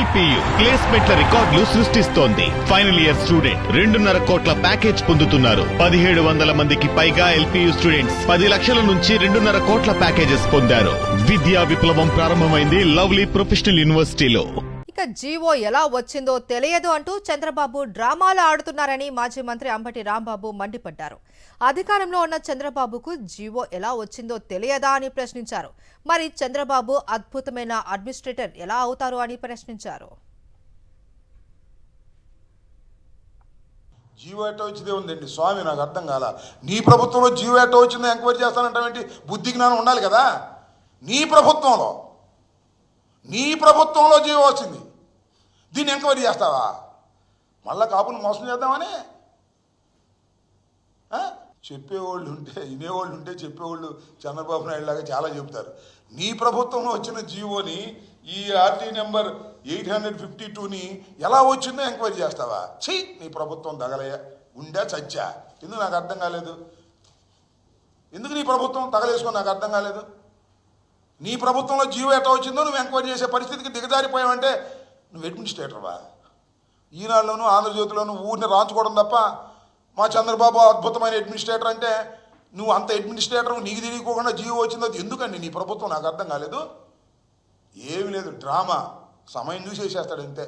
LPU ప్లేస్మెంట్ల రికార్డులు సృష్టిస్తోంది. Final year student 2.5 కోట్ల ప్యాకేజ్ పొందుతున్నారు. 1700 మందికి పైగా ఎల్పియు స్టూడెంట్స్ 10 లక్షల నుంచి 2.5 కోట్ల ప్యాకేజెస్ పొందారు. విద్యా విప్లవం ప్రారంభమైంది లవ్లీ ప్రొఫెషనల్ యూనివర్సిటీలో. ఇక జీవో ఎలా వచ్చిందో తెలియదు అంటూ చంద్రబాబు డ్రామాలు ఆడుతున్నారని మాజీ మంత్రి అంబటి రాంబాబు మండిపడ్డారు. అధికారంలో ఉన్న చంద్రబాబుకు జీవో ఎలా వచ్చిందో తెలియదా అని ప్రశ్నించారు. మరి చంద్రబాబు అద్భుతమైన అడ్మినిస్ట్రేటర్ ఎలా అవుతారు అని ప్రశ్నించారు. జీవో ఎట్టో వచ్చిందే ఉందండి స్వామి, నాకు అర్థం కాల. నీ ప్రభుత్వంలో జీవో ఎట్టో వచ్చిందో ఎంక్వైరీ చేస్తానంటే బుద్ధి జ్ఞానం ఉండాలి కదా. నీ ప్రభుత్వంలో జీవో వచ్చింది, దీన్ని ఎంక్వైరీ చేస్తావా? మళ్ళా కాపులు మోసం చేద్దామని చెప్పేవాళ్ళు ఉంటే వినేవాళ్ళు ఉంటే చెప్పేవాళ్ళు చంద్రబాబు నాయుడు లాగా చాలా చెబుతారు. నీ ప్రభుత్వంలో వచ్చిన జీవోని ఈ ఆర్టీ నెంబర్ 852ని ఎలా వచ్చిందో ఎంక్వైరీ చేస్తావా? నీ ప్రభుత్వం తగలయ్యా, ఉండా చచ్చా. ఎందుకు నాకు అర్థం కాలేదు. ఎందుకు నీ ప్రభుత్వం తగలేసుకో నాకు అర్థం కాలేదు. నీ ప్రభుత్వంలో జీవో ఎట్లా వచ్చిందో నువ్వు ఎంక్వైరీ చేసే పరిస్థితికి దిగజారిపోయావంటే నువ్వు అడ్మినిస్ట్రేటర్వా? ఈనాడులోనూ ఆంధ్రజ్యోతిలోనూ ఊరిని రాంచుకోవడం తప్ప మా చంద్రబాబు అద్భుతమైన అడ్మినిస్ట్రేటర్ అంటే నువ్వు అంత అడ్మినిస్ట్రేటర్ నీకు తెలియకోకుండా జీవో వచ్చిందో ఎందుకండి నీ ప్రభుత్వం నాకు అర్థం కాలేదు. ఏమి లేదు, డ్రామా, సమయం చూసి వేసేస్తాడు అంతే.